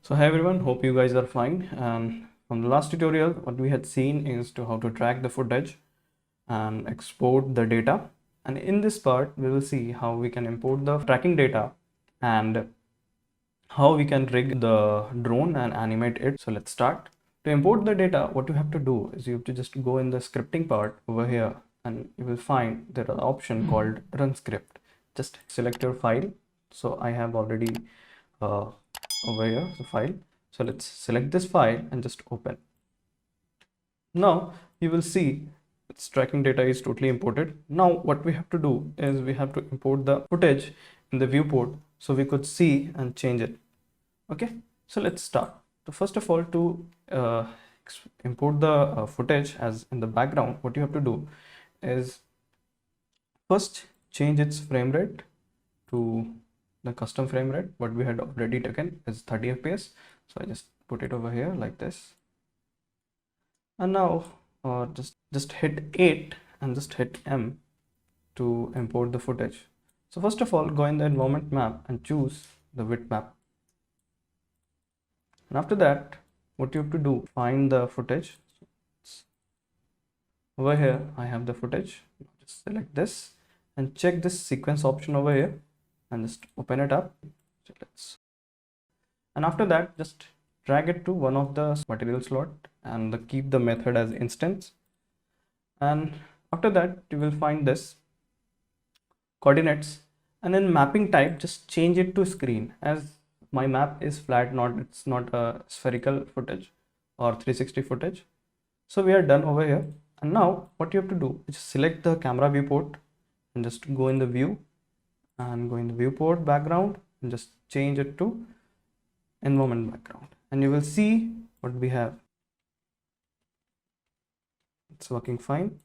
So hi everyone, hope you guys are fine. And from the last tutorial, what we had seen is to how to track the footage and export the data. And in this part, we will see how we can import the tracking data and how we can rig the drone and animate it. So let's start. To import the data, what you have to do is you have to just go in the scripting part over here and you will find there is an option called run script. Just select your file. So I have already over here the file. So let's select this file and just open. Now you will see its tracking data is totally imported. Now what we have to do is we have to import the footage in the viewport so we could see and change it. Okay, so let's start. So first of all, to import the footage as in the background, what you have to do is first change its frame rate to the custom frame rate. What we had already taken is 30 fps, so I just put it over here like this. And now just hit 8 and just hit M to import the footage. So first of all, go in the environment map and choose the width map. And after that, what you have to do, find the footage. Over here, I have the footage. Just select this and check this sequence option over here and just open it up. So and after that, just drag it to one of the material slot and keep the method as instance. And after that, you will find this coordinates, and in mapping type, just change it to screen, as my map is flat, it's not a spherical footage or 360 footage. So we are done over here. And now what you have to do is select the camera viewport and just go in the view and go in the viewport background and just change it to environment background, and you will see what we have. It's working fine.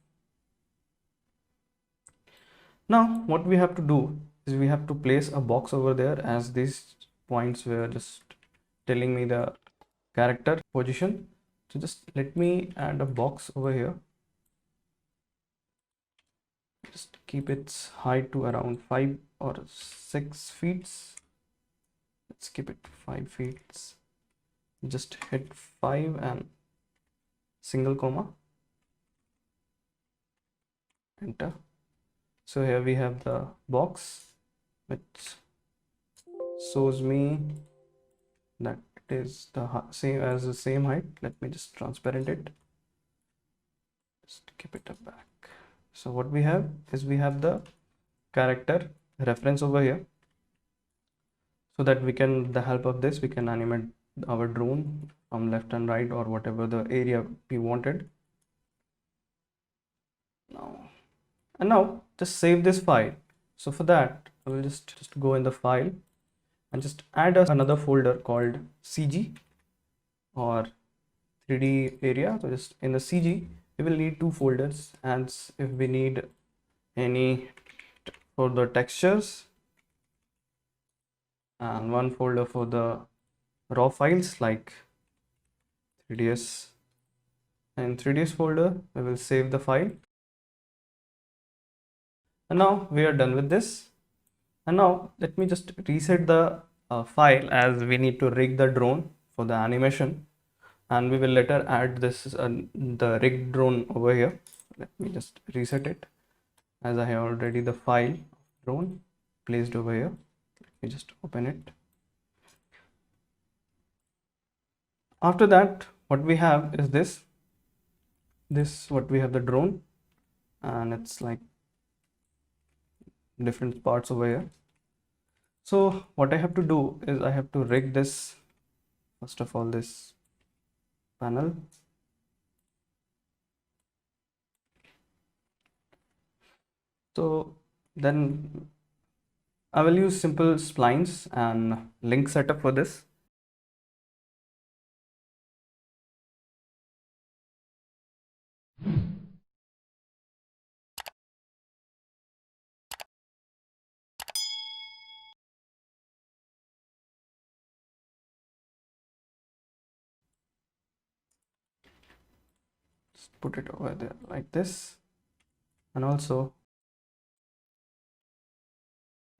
Now what we have to do is we have to place a box over there, as these points were just telling me the character position. So just let me add a box over here. Just keep its height to around 5 or 6 feet. Let's keep it 5 feet. Just hit 5 and single comma, enter. So here we have the box which shows me that it is the same height. Let me just transparent it, just keep it up back. So what we have is we have the character reference over here, so that we can, with the help of this, we can animate our drone from left and right or whatever the area we wanted. Now just save this file. So for that, I will just go in the file and just add another folder called CG or 3D area. So just in the CG, we will need 2 folders, and if we need any for the textures, and 1 folder for the raw files like 3ds. In 3ds folder, we will save the file. And now we are done with this. And now let me just reset the file, as we need to rig the drone for the animation, and we will later add this the rigged drone over here. Let me just reset it, as I have already the file drone placed over here. Let me just open it. After that, what we have is this what we have, the drone, and it's like different parts over here. So what I have to do is I have to rig this, first of all, this panel. So then I will use simple splines and link setup for this. Just put it over there like this. And also,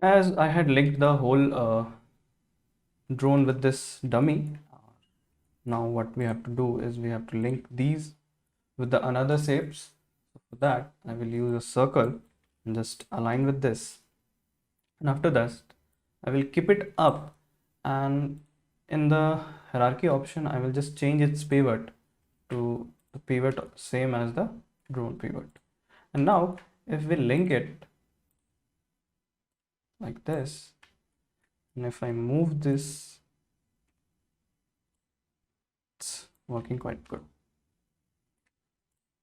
as I had linked the whole drone with this dummy, Now what we have to do is we have to link these with the another shapes. So for that, I will use a circle and just align with this. And after that, I will keep it up, and in the hierarchy option, I will just change its pivot to the pivot same as the drone pivot. And now if we link it like this, and if I move this, it's working quite good.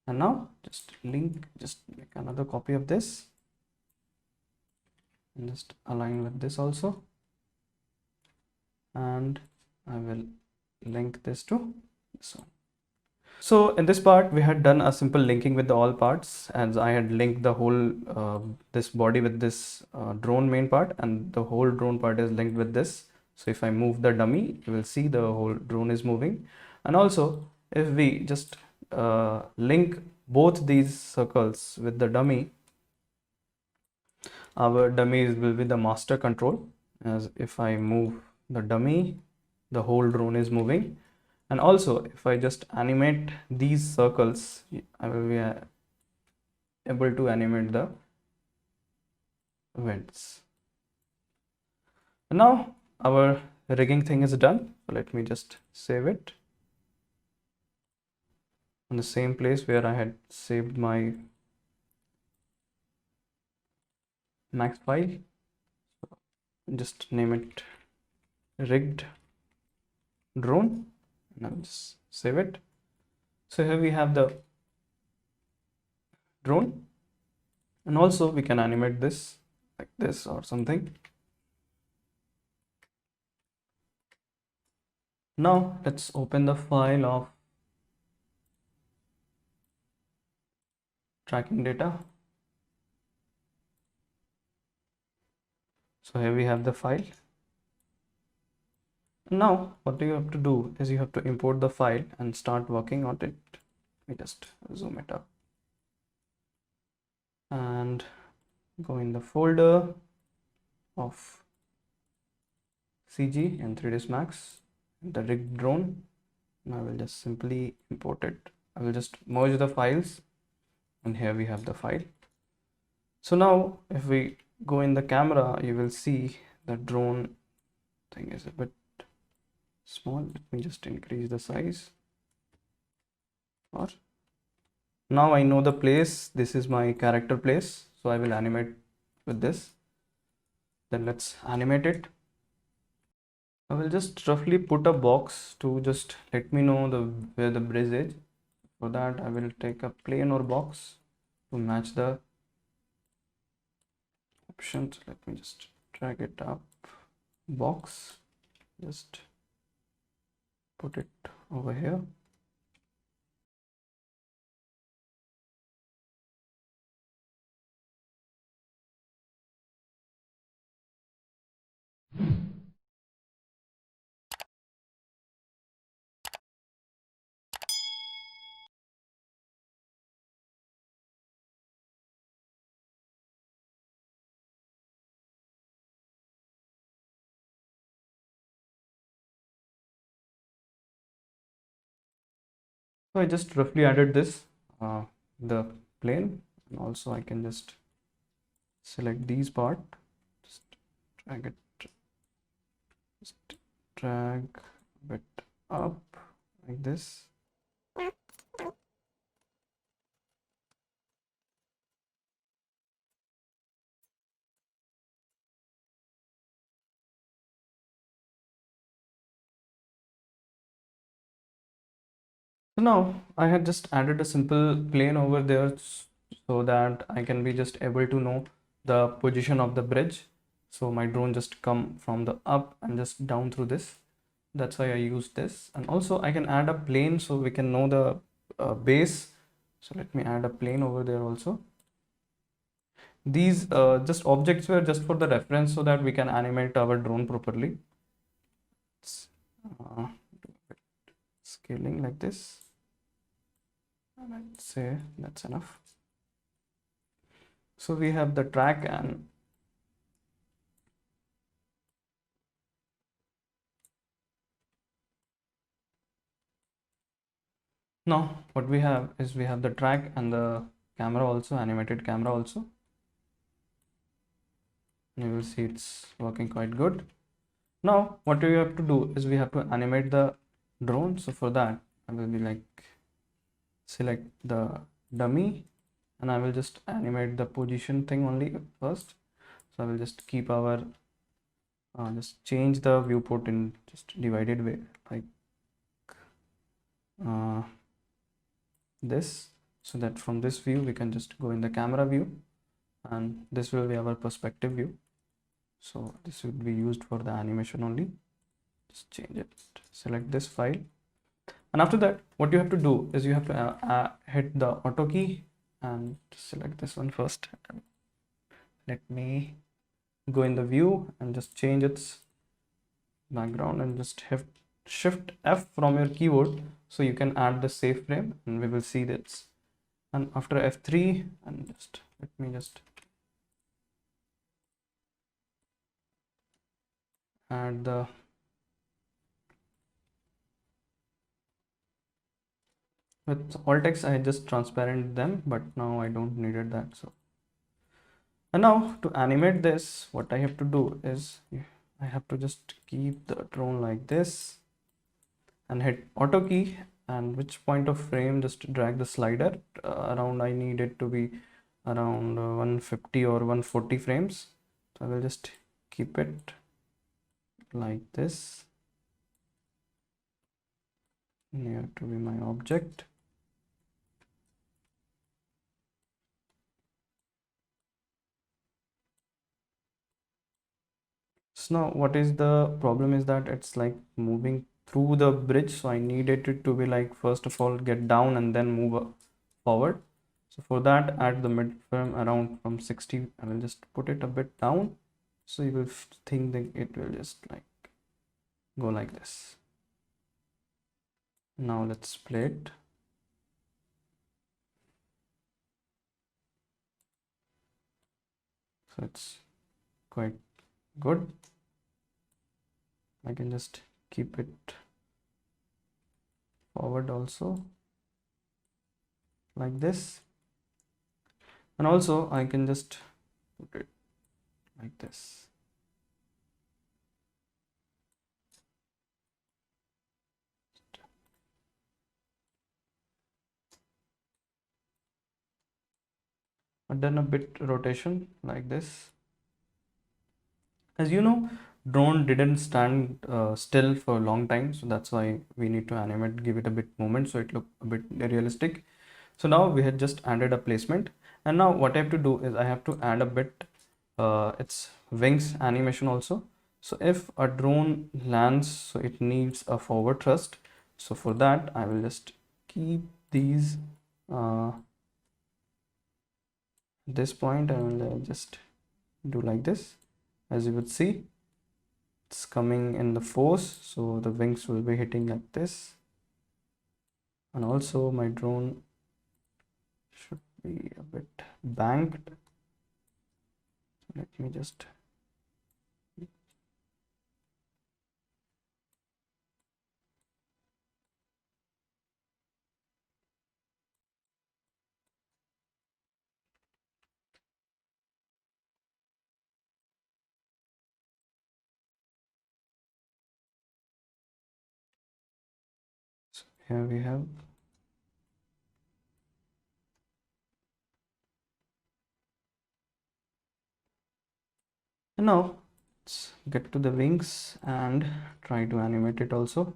And now just make another copy of this and just align with this also, and I will link this to this one. So in this part, we had done a simple linking with the all parts, as I had linked the whole this body with this drone main part, and the whole drone part is linked with this. So if I move the dummy, you will see the whole drone is moving. And also if we just link both these circles with the dummy, our dummy will be the master control, as if I move the dummy, the whole drone is moving. And also if I just animate these circles, I will be able to animate the events. And now our rigging thing is done. So let me just save it on the same place where I had saved my max file. Just name it rigged drone, and I'll just save it. So here we have the drone, and also we can animate this like this or something. Now let's open the file of tracking data. So here we have the file. Now what you have to do is you have to import the file and start working on it. Let me just zoom it up and go in the folder of CG and 3ds Max, the rigged drone, and I will just simply import it. I will just merge the files, and here we have the file. So now if we go in the camera, you will see the drone thing is a bit small. Let me just increase the size. Or now I know the place. This is my character place, so I will animate with this. Then let's animate it. I will just roughly put a box to just let me know where the bridge is. For that, I will take a plane or box to match the options. Let me just drag it up. Box, just put it over here. So I just roughly added this, the plane, and also I can just select these part, just drag it, just drag a bit up like this. So now I had just added a simple plane over there so that I can be just able to know the position of the bridge. So my drone just come from the up and just down through this. That's why I use this. And also I can add a plane so we can know the base. So let me add a plane over there also. These just objects were just for the reference so that we can animate our drone properly. Uh, Scaling like this. And I'd say that's enough. So we have the track and Now what we have is we have the track and the camera also, animated camera also. You will see it's working quite good. Now what we have to do is we have to animate the drone. So for that I will be like select the dummy and I will just animate the position thing only first. So I will just keep our just change the viewport in just divided way, like uh, this, so that from this view we can just go in the camera view and this will be our perspective view. So this would be used for the animation only. Just change it, select this file, and after that what you have to do is you have to hit the auto key and select this one first. Let me go in the view and just change its background and just have shift F from your keyboard so you can add the save frame, and we will see this. And after F3, and just let me just add the with alt text. I just transparent them, but now I don't needed that. So and now to animate this, what I have to do is I have to just keep the drone like this and hit auto key, and which point of frame just drag the slider around. I need it to be around 150 or 140 frames. So I will just keep it like this near to be my object. So now what is the problem is that it's like moving through the bridge, so I needed it to be like first of all get down and then move forward. So for that, at the mid frame around from 60, I will just put it a bit down, so you will think that it will just like go like this. Now let's play it. So it's quite good. I can just keep it forward also like this, and also I can just put it like this. I've done a bit rotation like this. As you know, drone didn't stand still for a long time, so that's why we need to animate, give it a bit movement so it look a bit realistic. So now we had just added a placement, and now what I have to do is I have to add a bit its wings animation also. So if a drone lands, so it needs a forward thrust. So for that I will just keep these this point, I will just do like this. As you would see, it's coming in the force, so the wings will be hitting like this, and also my drone should be a bit banked. Let me just so here we have. And now let's get to the wings and try to animate it also.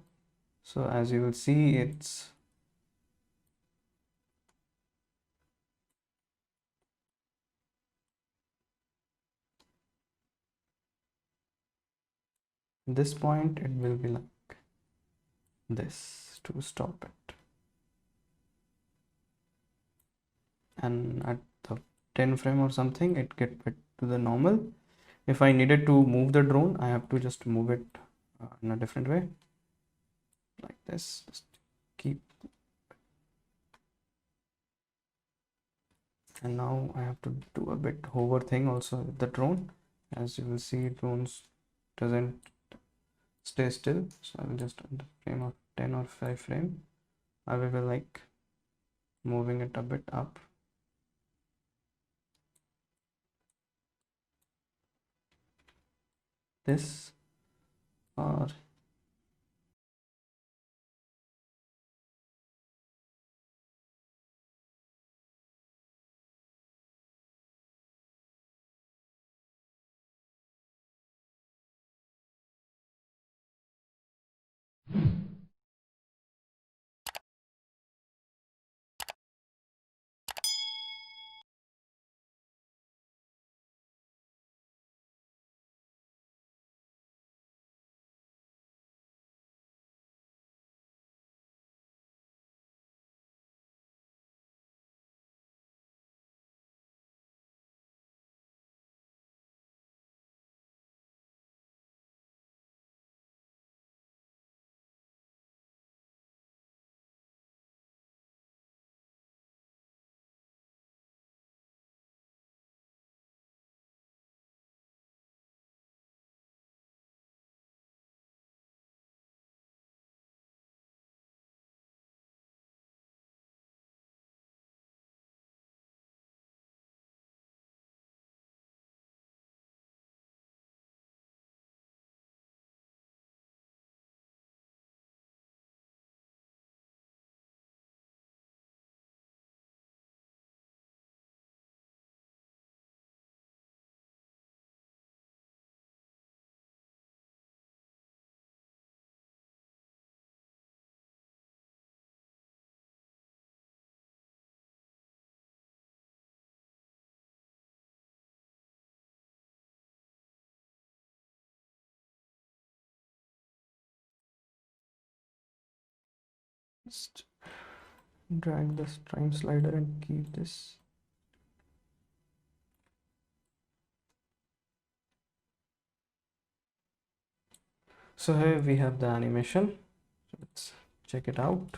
So as you will see, it's this point, it will be like this to stop it, and at the 10 frame or something it get back to the normal. If I needed to move the drone, I have to just move it in a different way like this. Just keep, and now I have to do a bit hover thing also with the drone. As you will see, drones doesn't stay still, so I will just on the frame of 10 or 5 frame I will be like moving it a bit up. This or just drag this time slider and keep this. So here we have the animation. So let's check it out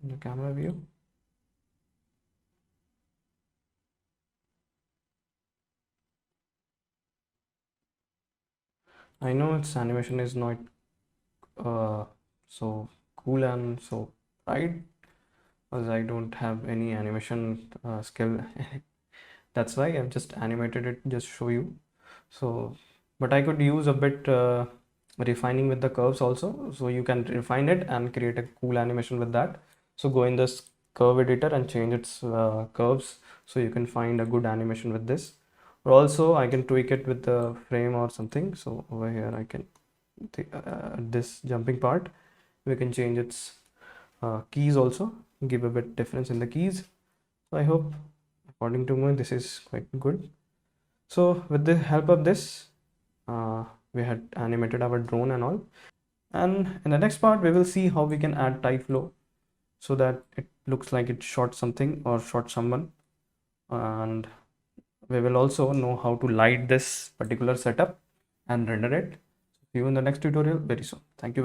on the camera view. I know its animation is not so cool and so bright, because I don't have any animation skill. That's why I've just animated it just show you. So but I could use a bit refining with the curves also, so you can refine it and create a cool animation with that. So go in this curve editor and change its curves, so you can find a good animation with this. Or also I can tweak it with the frame or something. So over here I can this jumping part, we can change its keys also, give a bit difference in the keys. So I hope according to me this is quite good. So with the help of this we had animated our drone and all, and in the next part we will see how we can add tyflow so that it looks like it shot something or shot someone, and we will also know how to light this particular setup and render it. See you in the next tutorial very soon. Thank you very much.